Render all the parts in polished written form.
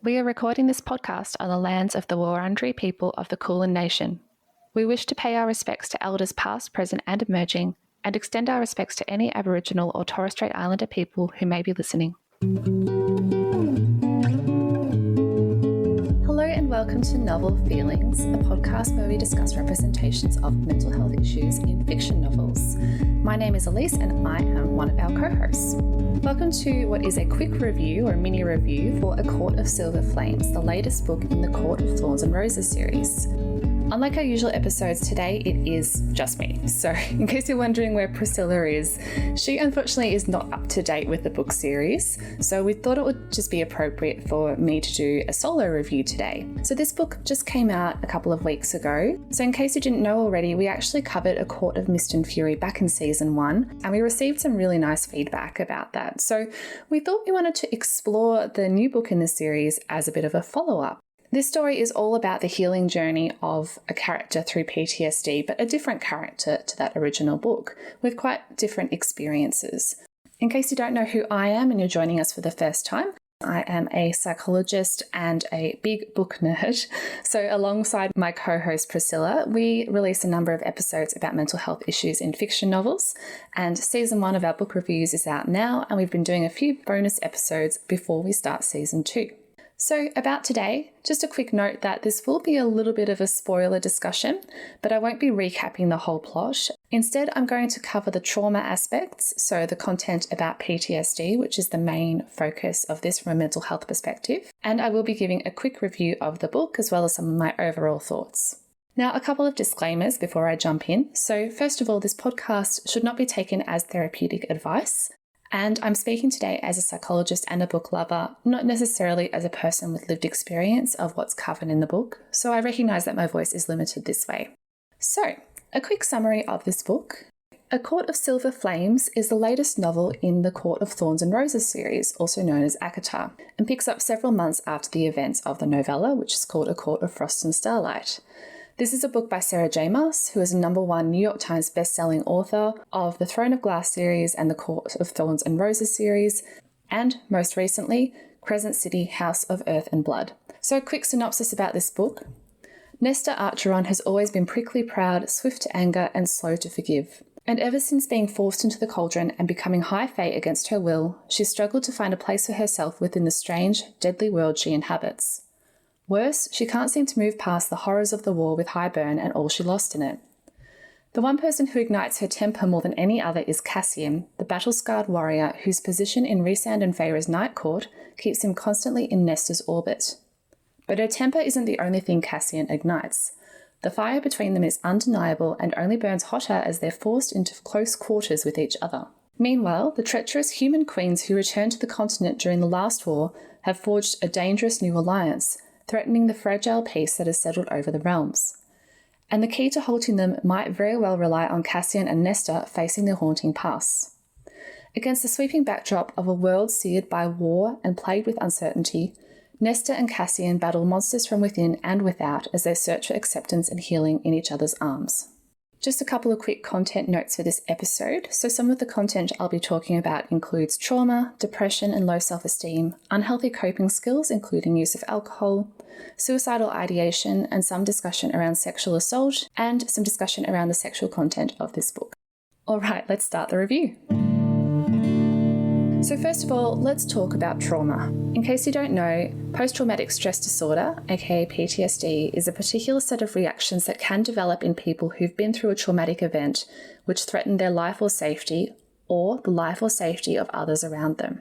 We are recording this podcast on the lands of the Wurundjeri people of the Kulin Nation. We wish to pay our respects to elders past, present and emerging, and extend our respects to any Aboriginal or Torres Strait Islander people who may be listening. Hello and welcome to Novel Feelings, a podcast where we discuss representations of mental health issues in fiction novels. My name is Elise and I am one of our co-hosts. Welcome to what is a quick review or mini review for A Court of Silver Flames, the latest book in the Court of Thorns and Roses series. Unlike our usual episodes, today it is just me. So in case you're wondering where Priscilla is, she unfortunately is not up to date with the book series. So we thought it would just be appropriate for me to do a solo review today. So this book just came out a couple of weeks ago. So in case you didn't know already, we actually covered A Court of Mist and Fury back in season 1, and we received some really nice feedback about that. So we thought we wanted to explore the new book in the series as a bit of a follow-up. This story is all about the healing journey of a character through PTSD, but a different character to that original book, with quite different experiences. In case you don't know who I am and you're joining us for the first time, I am a psychologist and a big book nerd. So alongside my co-host Priscilla, we release a number of episodes about mental health issues in fiction novels, and season 1 of our book reviews is out now, and we've been doing a few bonus episodes before we start season 2. So about today, just a quick note that this will be a little bit of a spoiler discussion, but I won't be recapping the whole plot. Instead, I'm going to cover the trauma aspects, so the content about PTSD, which is the main focus of this from a mental health perspective, and I will be giving a quick review of the book as well as some of my overall thoughts. Now, a couple of disclaimers before I jump in. So first of all, this podcast should not be taken as therapeutic advice. And I'm speaking today as a psychologist and a book lover, not necessarily as a person with lived experience of what's covered in the book, so I recognise that my voice is limited this way. So, a quick summary of this book. A Court of Silver Flames is the latest novel in the Court of Thorns and Roses series, also known as ACOTAR, and picks up several months after the events of the novella, which is called A Court of Frost and Starlight. This is a book by Sarah J Maas, who is a #1 New York Times bestselling author of the Throne of Glass series and the Court of Thorns and Roses series, and most recently, Crescent City, House of Earth and Blood. So a quick synopsis about this book. Nesta Archeron has always been prickly proud, swift to anger and slow to forgive. And ever since being forced into the cauldron and becoming high fae against her will, she's struggled to find a place for herself within the strange, deadly world she inhabits. Worse, she can't seem to move past the horrors of the war with Highburn and all she lost in it. The one person who ignites her temper more than any other is Cassian, the battle-scarred warrior whose position in Rhysand and Feyre's night court keeps him constantly in Nesta's orbit. But her temper isn't the only thing Cassian ignites. The fire between them is undeniable and only burns hotter as they're forced into close quarters with each other. Meanwhile, the treacherous human queens who returned to the continent during the last war have forged a dangerous new alliance, threatening the fragile peace that has settled over the realms. And the key to halting them might very well rely on Cassian and Nesta facing their haunting pasts. Against the sweeping backdrop of a world seared by war and plagued with uncertainty, Nesta and Cassian battle monsters from within and without as they search for acceptance and healing in each other's arms. Just a couple of quick content notes for this episode. So some of the content I'll be talking about includes trauma, depression and low self-esteem, unhealthy coping skills including use of alcohol, suicidal ideation and some discussion around sexual assault and some discussion around the sexual content of this book. Alright, let's start the review. So first of all, let's talk about trauma. In case you don't know, post-traumatic stress disorder, aka PTSD, is a particular set of reactions that can develop in people who've been through a traumatic event which threatened their life or safety, or the life or safety of others around them.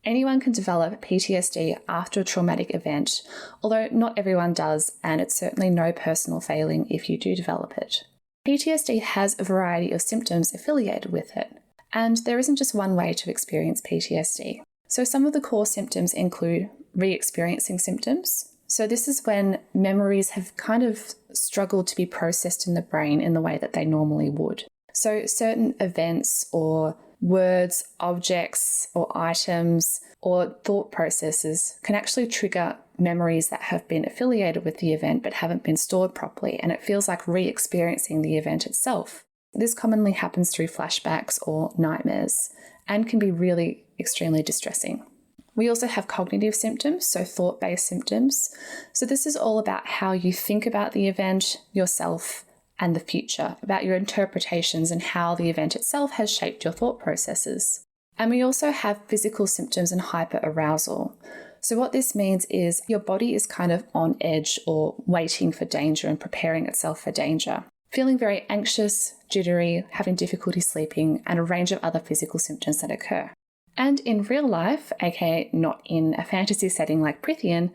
Anyone can develop PTSD after a traumatic event, although not everyone does, and it's certainly no personal failing if you do develop it. PTSD has a variety of symptoms affiliated with it. And there isn't just one way to experience PTSD. So some of the core symptoms include re-experiencing symptoms. So this is when memories have kind of struggled to be processed in the brain in the way that they normally would. So certain events or words, objects or items or thought processes can actually trigger memories that have been affiliated with the event but haven't been stored properly, and it feels like re-experiencing the event itself. This commonly happens through flashbacks or nightmares and can be really extremely distressing. We also have cognitive symptoms, so thought-based symptoms. So this is all about how you think about the event, yourself, and the future, about your interpretations and how the event itself has shaped your thought processes. And we also have physical symptoms and hyperarousal. So what this means is your body is kind of on edge or waiting for danger and preparing itself for danger. Feeling very anxious, jittery, having difficulty sleeping, and a range of other physical symptoms that occur. And in real life, aka not in a fantasy setting like Prithian,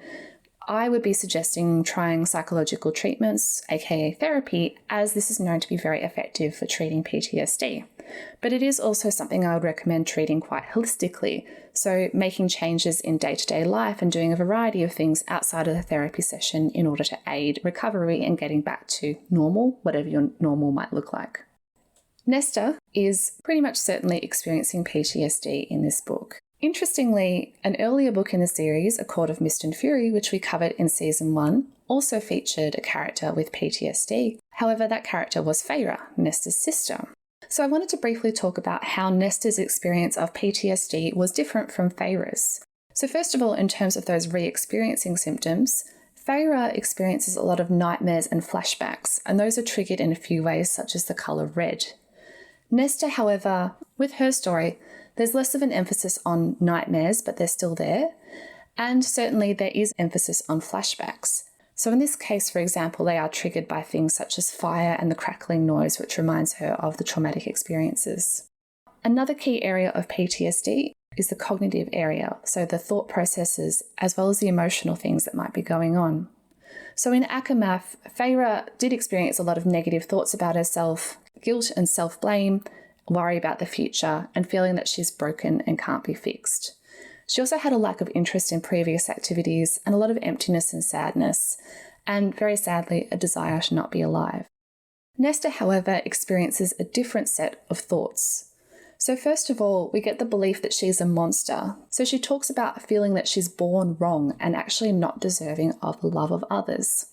I would be suggesting trying psychological treatments, aka therapy, as this is known to be very effective for treating PTSD. But it is also something I would recommend treating quite holistically, so making changes in day-to-day life and doing a variety of things outside of the therapy session in order to aid recovery and getting back to normal, whatever your normal might look like. Nesta is pretty much certainly experiencing PTSD in this book. Interestingly, an earlier book in the series, A Court of Mist and Fury, which we covered in season 1, also featured a character with PTSD. However, that character was Feyre, Nesta's sister. So I wanted to briefly talk about how Nesta's experience of PTSD was different from Feyre's. So first of all, in terms of those re-experiencing symptoms, Feyre experiences a lot of nightmares and flashbacks, and those are triggered in a few ways, such as the colour red. Nesta, however, with her story, there's less of an emphasis on nightmares, but they're still there. And certainly there is emphasis on flashbacks. So in this case, for example, they are triggered by things such as fire and the crackling noise, which reminds her of the traumatic experiences. Another key area of PTSD is the cognitive area, so the thought processes as well as the emotional things that might be going on. So in Akamath, Feyre did experience a lot of negative thoughts about herself, guilt and self-blame, worry about the future, and feeling that she's broken and can't be fixed. She also had a lack of interest in previous activities and a lot of emptiness and sadness, and very sadly, a desire to not be alive. Nesta, however, experiences a different set of thoughts. So first of all, we get the belief that she's a monster. So she talks about feeling that she's born wrong and actually not deserving of the love of others.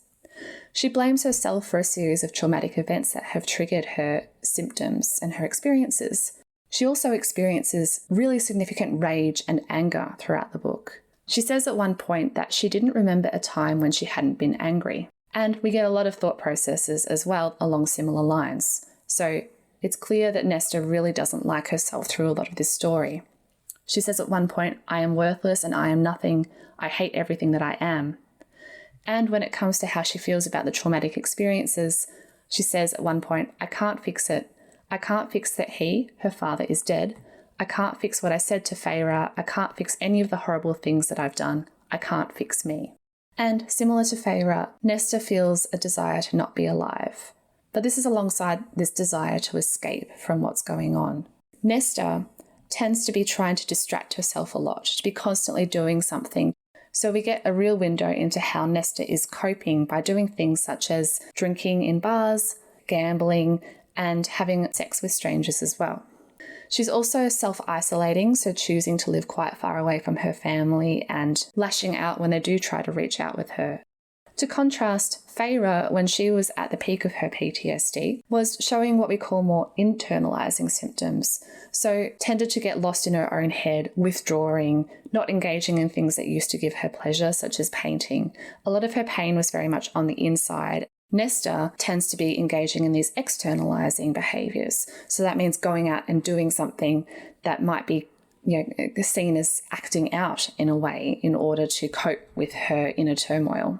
She blames herself for a series of traumatic events that have triggered her symptoms and her experiences. She also experiences really significant rage and anger throughout the book. She says at one point that she didn't remember a time when she hadn't been angry. And we get a lot of thought processes as well along similar lines. So it's clear that Nesta really doesn't like herself through a lot of this story. She says at one point, "I am worthless and I am nothing. I hate everything that I am." And when it comes to how she feels about the traumatic experiences, she says at one point, "I can't fix it. I can't fix that he, her father, is dead. I can't fix what I said to Feyre. I can't fix any of the horrible things that I've done. I can't fix me." And similar to Feyre, Nesta feels a desire to not be alive. But this is alongside this desire to escape from what's going on. Nesta tends to be trying to distract herself a lot, to be constantly doing something. So we get a real window into how Nesta is coping by doing things such as drinking in bars, gambling, and having sex with strangers as well. She's also self-isolating, so choosing to live quite far away from her family and lashing out when they do try to reach out with her. To contrast, Feyre, when she was at the peak of her PTSD, was showing what we call more internalizing symptoms. So tended to get lost in her own head, withdrawing, not engaging in things that used to give her pleasure, such as painting. A lot of her pain was very much on the inside. Nesta tends to be engaging in these externalizing behaviors. So that means going out and doing something that might be seen as acting out in a way in order to cope with her inner turmoil.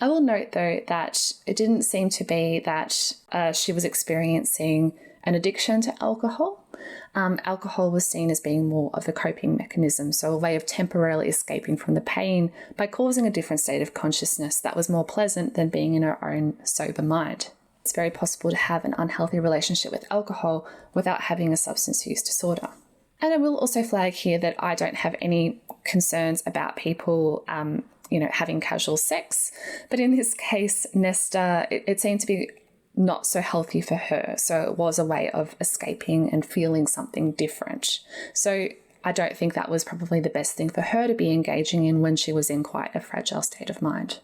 I will note, though, that it didn't seem to be that she was experiencing an addiction to alcohol. Alcohol was seen as being more of a coping mechanism, so a way of temporarily escaping from the pain by causing a different state of consciousness that was more pleasant than being in her own sober mind. It's very possible to have an unhealthy relationship with alcohol without having a substance use disorder. And I will also flag here that I don't have any concerns about people having casual sex. But in this case, Nesta, it seemed to be not so healthy for her. So it was a way of escaping and feeling something different. So I don't think that was probably the best thing for her to be engaging in when she was in quite a fragile state of mind.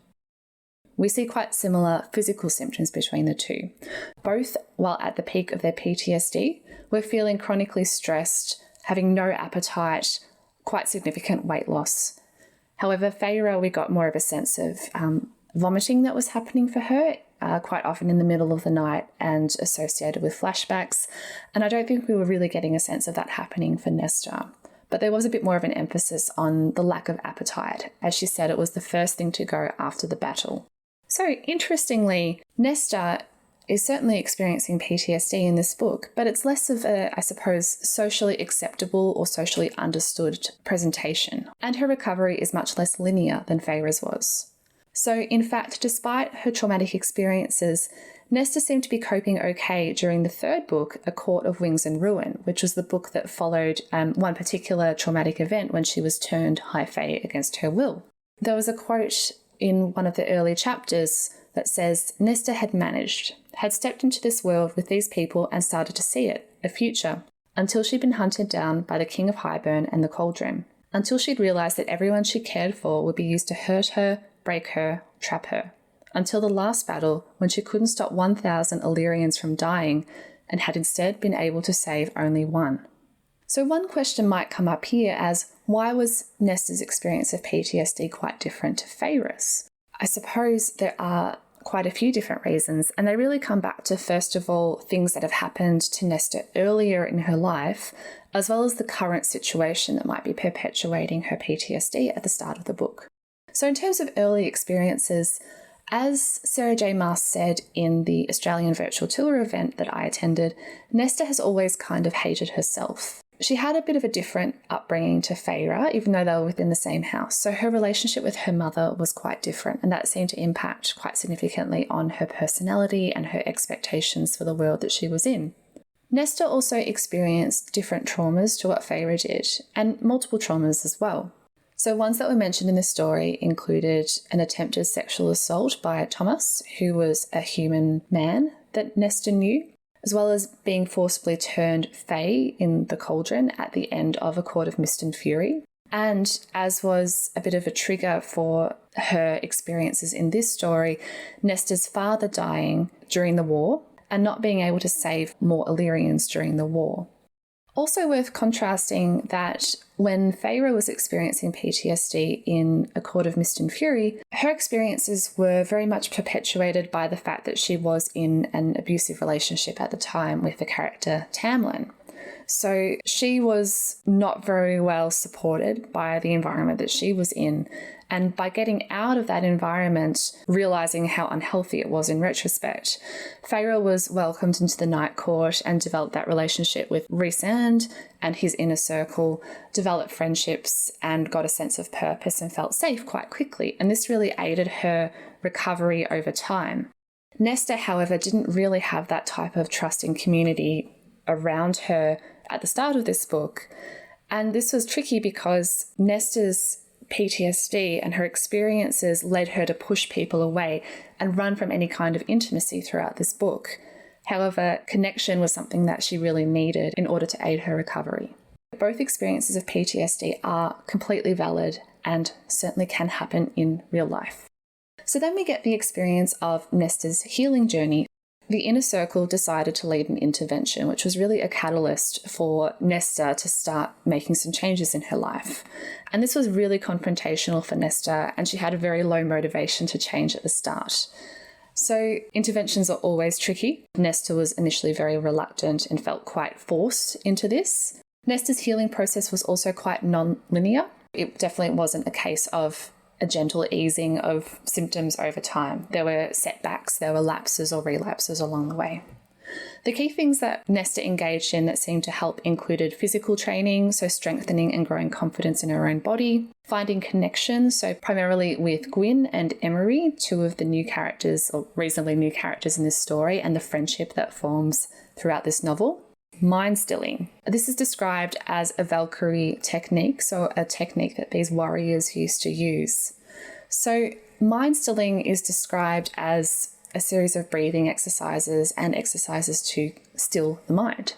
We see quite similar physical symptoms between the two. Both, while at the peak of their PTSD, were feeling chronically stressed, having no appetite, quite significant weight loss. However, Feyre, we got more of a sense of vomiting that was happening for her, quite often in the middle of the night and associated with flashbacks. And I don't think we were really getting a sense of that happening for Nesta. But there was a bit more of an emphasis on the lack of appetite. As she said, it was the first thing to go after the battle. So interestingly, Nesta is certainly experiencing PTSD in this book, but it's less of a, I suppose, socially acceptable or socially understood presentation. And her recovery is much less linear than Feyre's was. So in fact, despite her traumatic experiences, Nesta seemed to be coping okay during the third book, A Court of Wings and Ruin, which was the book that followed one particular traumatic event when she was turned high fae against her will. There was a quote in one of the early chapters that says, Nesta had stepped into this world with these people and started to see it, a future, until she'd been hunted down by the King of Highburn and the Cauldron, until she'd realised that everyone she cared for would be used to hurt her, break her, trap her, until the last battle when she couldn't stop 1,000 Illyrians from dying and had instead been able to save only one. So one question might come up here as, why was Nesta's experience of PTSD quite different to Feyre's? I suppose there are quite a few different reasons, and they really come back to, first of all, things that have happened to Nesta earlier in her life, as well as the current situation that might be perpetuating her PTSD at the start of the book. So in terms of early experiences, as Sarah J Maas said in the Australian virtual tour event that I attended, Nesta has always kind of hated herself. She had a bit of a different upbringing to Feyre, even though they were within the same house. So her relationship with her mother was quite different, and that seemed to impact quite significantly on her personality and her expectations for the world that she was in. Nesta also experienced different traumas to what Feyre did, and multiple traumas as well. So ones that were mentioned in this story included an attempted sexual assault by Thomas, who was a human man that Nesta knew, as well as being forcibly turned fae in the Cauldron at the end of A Court of Mist and Fury. And as was a bit of a trigger for her experiences in this story, Nesta's father dying during the war and not being able to save more Illyrians during the war. Also worth contrasting that when Feyre was experiencing PTSD in A Court of Mist and Fury, her experiences were very much perpetuated by the fact that she was in an abusive relationship at the time with the character Tamlin. So she was not very well supported by the environment that she was in. And by getting out of that environment, realising how unhealthy it was in retrospect, Feyre was welcomed into the Night Court and developed that relationship with Rhysand and his inner circle, developed friendships and got a sense of purpose and felt safe quite quickly. And this really aided her recovery over time. Nesta, however, didn't really have that type of trusting community around her at the start of this book. And this was tricky because Nesta's PTSD and her experiences led her to push people away and run from any kind of intimacy throughout this book. However, connection was something that she really needed in order to aid her recovery. Both experiences of PTSD are completely valid and certainly can happen in real life. So then we get the experience of Nesta's healing journey. The inner circle decided to lead an intervention, which was really a catalyst for Nesta to start making some changes in her life. And this was really confrontational for Nesta, and she had a very low motivation to change at the start. So interventions are always tricky. Nesta was initially very reluctant and felt quite forced into this. Nesta's healing process was also quite non-linear. It definitely wasn't a case of a gentle easing of symptoms over time. There were setbacks, there were lapses or relapses along the way. The key things that Nesta engaged in that seemed to help included physical training, so strengthening and growing confidence in her own body, finding connection, so primarily with Gwyn and Emery, two of the new characters, or reasonably new characters in this story, and the friendship that forms throughout this novel. Mind stilling. This is described as a Valkyrie technique, so a technique that these warriors used to use. So mind stilling is described as a series of breathing exercises and exercises to still the mind.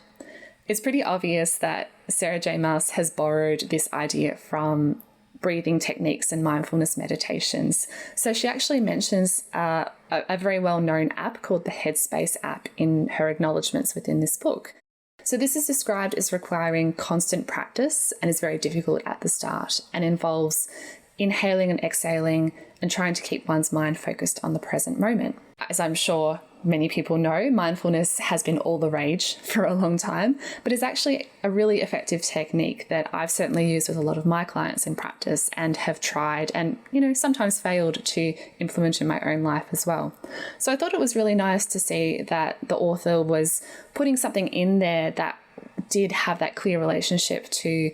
It's pretty obvious that Sarah J Maas has borrowed this idea from breathing techniques and mindfulness meditations. So she actually mentions a very well-known app called the Headspace app in her acknowledgements within this book. So this is described as requiring constant practice and is very difficult at the start and involves inhaling and exhaling and trying to keep one's mind focused on the present moment. As I'm sure many people know, mindfulness has been all the rage for a long time, but is actually a really effective technique that I've certainly used with a lot of my clients in practice and have tried and, sometimes failed to implement in my own life as well. So I thought it was really nice to see that the author was putting something in there that did have that clear relationship to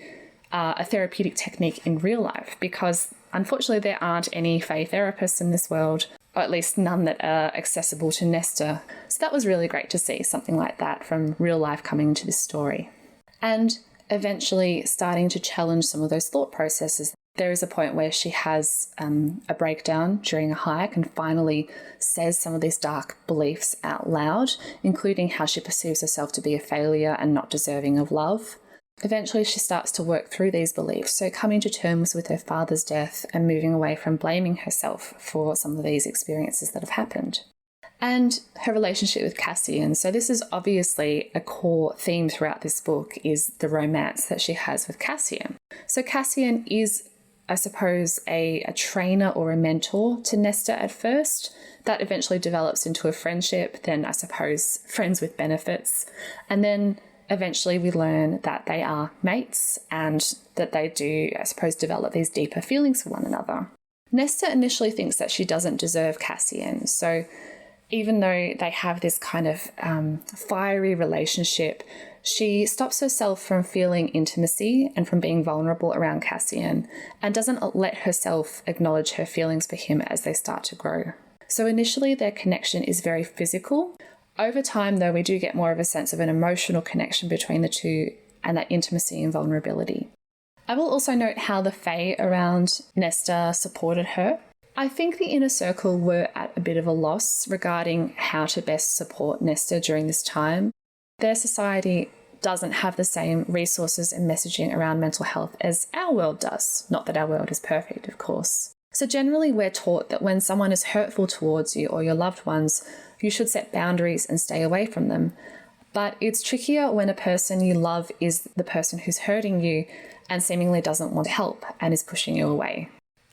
a therapeutic technique in real life, because unfortunately there aren't any Fey therapists in this world, or at least none that are accessible to Nesta. So that was really great to see something like that from real life coming into this story. And eventually starting to challenge some of those thought processes. There is a point where she has a breakdown during a hike and finally says some of these dark beliefs out loud, including how she perceives herself to be a failure and not deserving of love. Eventually, she starts to work through these beliefs, so coming to terms with her father's death and moving away from blaming herself for some of these experiences that have happened. And her relationship with Cassian. So this is obviously a core theme throughout this book, is the romance that she has with Cassian. So Cassian is, I suppose, a trainer or a mentor to Nesta at first. That eventually develops into a friendship, then I suppose friends with benefits. And then eventually we learn that they are mates and that they do, I suppose, develop these deeper feelings for one another. Nesta initially thinks that she doesn't deserve Cassian. So even though they have this kind of fiery relationship, she stops herself from feeling intimacy and from being vulnerable around Cassian and doesn't let herself acknowledge her feelings for him as they start to grow. So initially their connection is very physical. Over time, though, we do get more of a sense of an emotional connection between the two and that intimacy and vulnerability. I will also note how the Fae around Nesta supported her. I think the inner circle were at a bit of a loss regarding how to best support Nesta during this time. Their society doesn't have the same resources and messaging around mental health as our world does. Not that our world is perfect, of course. So generally we're taught that when someone is hurtful towards you or your loved ones, you should set boundaries and stay away from them. But it's trickier when a person you love is the person who's hurting you and seemingly doesn't want to help and is pushing you away.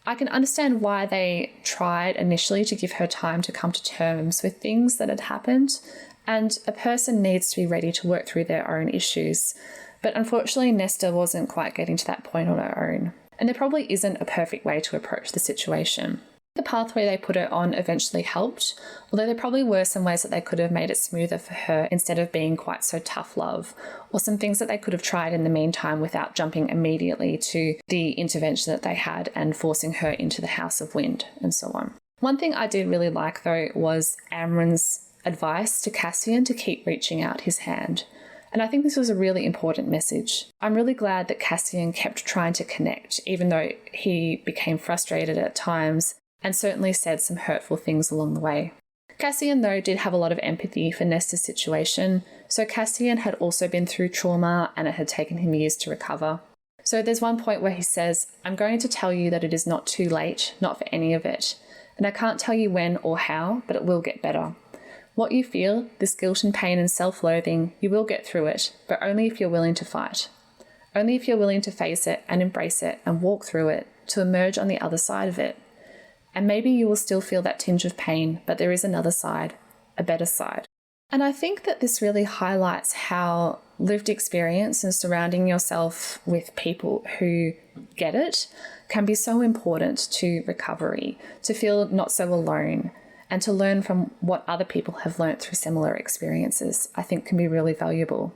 I can understand why they tried initially to give her time to come to terms with things that had happened, and a person needs to be ready to work through their own issues. But unfortunately, Nesta wasn't quite getting to that point on her own. And there probably isn't a perfect way to approach the situation. The pathway they put her on eventually helped, although there probably were some ways that they could have made it smoother for her instead of being quite so tough love, or some things that they could have tried in the meantime without jumping immediately to the intervention that they had and forcing her into the House of Wind and so on. One thing I did really like, though, was Amren's advice to Cassian to keep reaching out his hand. And I think this was a really important message. I'm really glad that Cassian kept trying to connect, even though he became frustrated at times and certainly said some hurtful things along the way. Cassian, though, did have a lot of empathy for Nesta's situation, so Cassian had also been through trauma and it had taken him years to recover. So there's one point where he says, "I'm going to tell you that it is not too late, not for any of it, and I can't tell you when or how, but it will get better. What you feel, this guilt and pain and self-loathing, you will get through it, but only if you're willing to fight. Only if you're willing to face it and embrace it and walk through it to emerge on the other side of it. And maybe you will still feel that tinge of pain, but there is another side, a better side." And I think that this really highlights how lived experience and surrounding yourself with people who get it can be so important to recovery, to feel not so alone, and to learn from what other people have learnt through similar experiences, I think can be really valuable.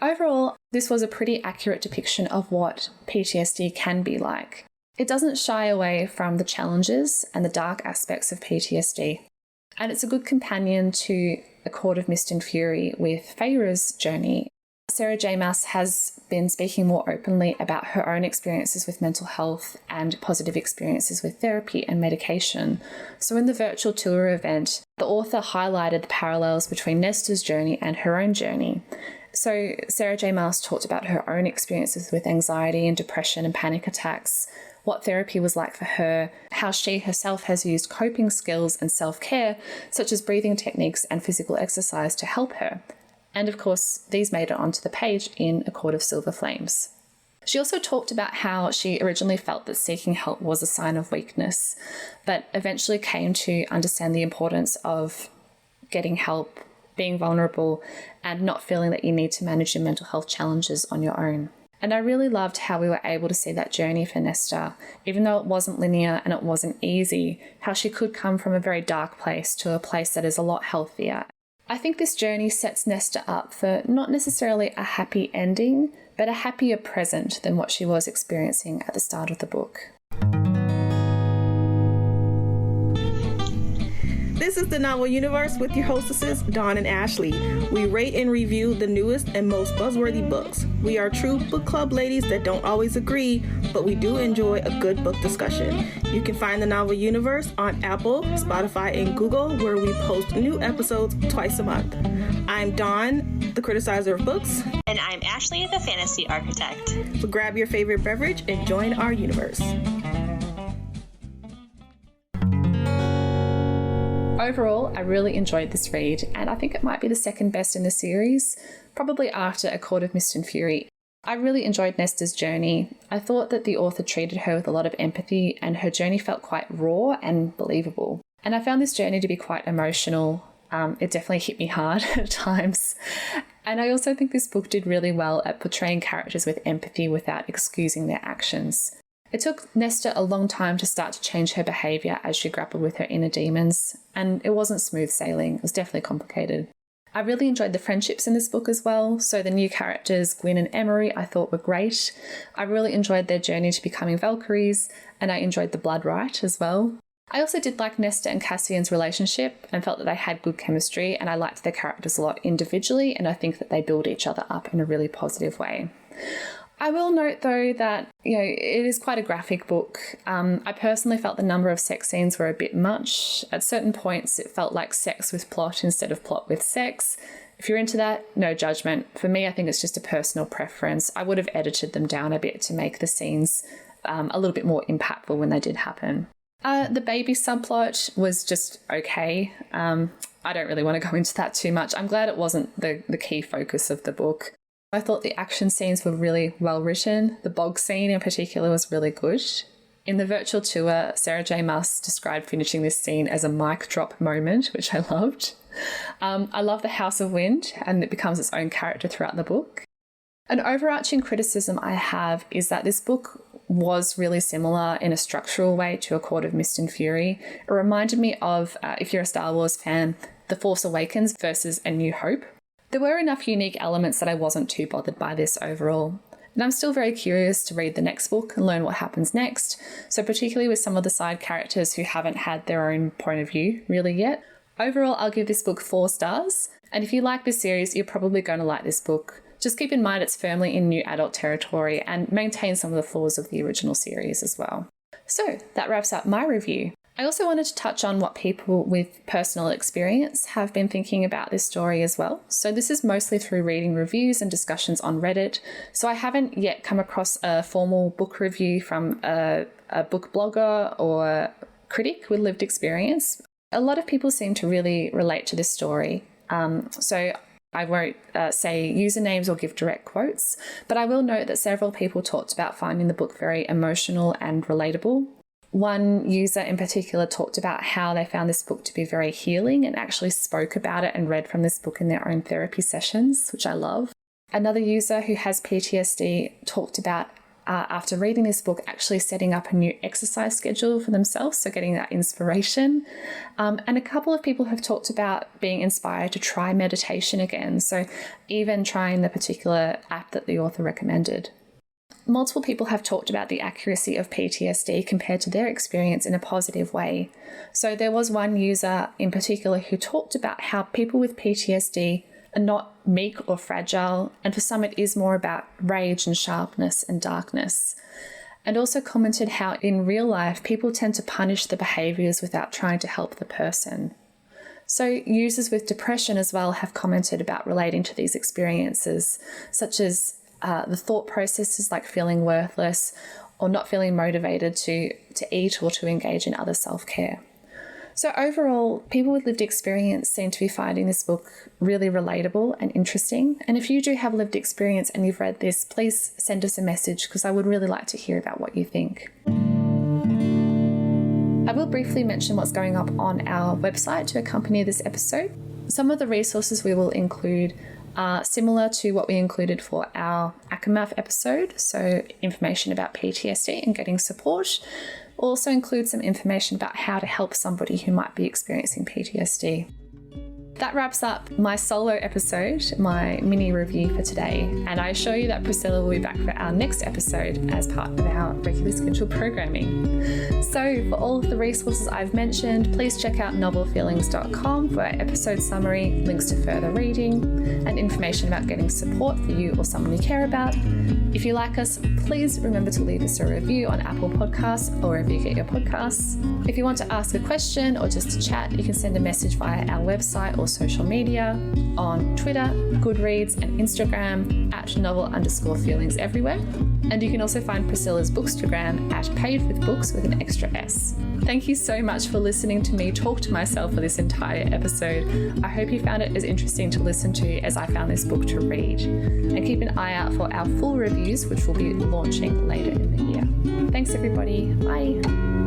Overall, this was a pretty accurate depiction of what PTSD can be like. It doesn't shy away from the challenges and the dark aspects of PTSD. And it's a good companion to A Court of Mist and Fury with Feyre's journey. Sarah J Maas has been speaking more openly about her own experiences with mental health and positive experiences with therapy and medication. So in the virtual tour event, the author highlighted the parallels between Nesta's journey and her own journey. So Sarah J Maas talked about her own experiences with anxiety and depression and panic attacks, what therapy was like for her, how she herself has used coping skills and self-care, such as breathing techniques and physical exercise, to help her, And of course, these made it onto the page in A Court of Silver Flames. She also talked about how she originally felt that seeking help was a sign of weakness, but eventually came to understand the importance of getting help, being vulnerable, and not feeling that you need to manage your mental health challenges on your own. And I really loved how we were able to see that journey for Nesta, even though it wasn't linear and it wasn't easy, how she could come from a very dark place to a place that is a lot healthier. I think this journey sets Nesta up for not necessarily a happy ending, but a happier present than what she was experiencing at the start of the book. This is the Novel Universe with your hostesses, Dawn and Ashley. We rate and review the newest and most buzzworthy books. We are true book club ladies that don't always agree, but we do enjoy a good book discussion. You can find the Novel Universe on Apple, Spotify, and Google, where we post new episodes twice a month. I'm Dawn, the criticizer of books. And I'm Ashley, the fantasy architect. So grab your favorite beverage and join our universe. Overall, I really enjoyed this read, and I think it might be the second best in the series, probably after A Court of Mist and Fury. I really enjoyed Nesta's journey. I thought that the author treated her with a lot of empathy, and her journey felt quite raw and believable. And I found this journey to be quite emotional. It definitely hit me hard at times. And I also think this book did really well at portraying characters with empathy without excusing their actions. It took Nesta a long time to start to change her behaviour as she grappled with her inner demons, and it wasn't smooth sailing. It was definitely complicated. I really enjoyed the friendships in this book as well. So the new characters, Gwyn and Emery, I thought were great. I really enjoyed their journey to becoming Valkyries, and I enjoyed the blood rite as well. I also did like Nesta and Cassian's relationship and felt that they had good chemistry, and I liked their characters a lot individually, and I think that they build each other up in a really positive way. I will note, though, that it is quite a graphic book. I personally felt the number of sex scenes were a bit much. At certain points, it felt like sex with plot instead of plot with sex. If you're into that, no judgment. For me, I think it's just a personal preference. I would have edited them down a bit to make the scenes a little bit more impactful when they did happen. The baby subplot was just okay. I don't really want to go into that too much. I'm glad it wasn't the key focus of the book. I thought the action scenes were really well written. The bog scene in particular was really good. In the virtual tour, Sarah J Maas described finishing this scene as a mic drop moment, which I loved. I love the House of Wind, and it becomes its own character throughout the book. An overarching criticism I have is that this book was really similar in a structural way to A Court of Mist and Fury. It reminded me of, if you're a Star Wars fan, The Force Awakens versus A New Hope. There were enough unique elements that I wasn't too bothered by this overall. And I'm still very curious to read the next book and learn what happens next, so particularly with some of the side characters who haven't had their own point of view really yet. Overall, I'll give this book 4 stars, and if you like this series, you're probably going to like this book. Just keep in mind it's firmly in new adult territory and maintains some of the flaws of the original series as well. So that wraps up my review. I also wanted to touch on what people with personal experience have been thinking about this story as well. So this is mostly through reading reviews and discussions on Reddit. So I haven't yet come across a formal book review from a book blogger or critic with lived experience. A lot of people seem to really relate to this story. So I won't say usernames or give direct quotes, but I will note that several people talked about finding the book very emotional and relatable. One user in particular talked about how they found this book to be very healing and actually spoke about it and read from this book in their own therapy sessions, which I love. Another user who has PTSD talked about after reading this book actually setting up a new exercise schedule for themselves, so getting that inspiration. And a couple of people have talked about being inspired to try meditation again, so even trying the particular app that the author recommended. Multiple people have talked about the accuracy of PTSD compared to their experience in a positive way. So there was one user in particular who talked about how people with PTSD are not meek or fragile, and for some it is more about rage and sharpness and darkness. And also commented how in real life people tend to punish the behaviours without trying to help the person. So users with depression as well have commented about relating to these experiences, such as the thought processes like feeling worthless or not feeling motivated to eat or to engage in other self-care. So overall, people with lived experience seem to be finding this book really relatable and interesting. And if you do have lived experience and you've read this, please send us a message because I would really like to hear about what you think. I will briefly mention what's going up on our website to accompany this episode. Some of the resources we will include are similar to what we included for our ACMAF episode, so information about PTSD and getting support. Also include some information about how to help somebody who might be experiencing PTSD. That wraps up my solo episode, my mini review for today, and I assure you that Priscilla will be back for our next episode as part of our regularly scheduled programming. So for all of the resources I've mentioned, please check out novelfeelings.com for our episode summary, links to further reading, and information about getting support for you or someone you care about. If you like us, please remember to leave us a review on Apple Podcasts or wherever you get your podcasts. If you want to ask a question or just to chat, you can send a message via our website or social media on Twitter, Goodreads, and Instagram at novel_feelings everywhere. And you can also find Priscilla's Bookstagram at paidwithbooks with an extra S. Thank you so much for listening to me talk to myself for this entire episode. I hope you found it as interesting to listen to as I found this book to read. And keep an eye out for our full reviews, which will be launching later in the year. Thanks everybody. Bye.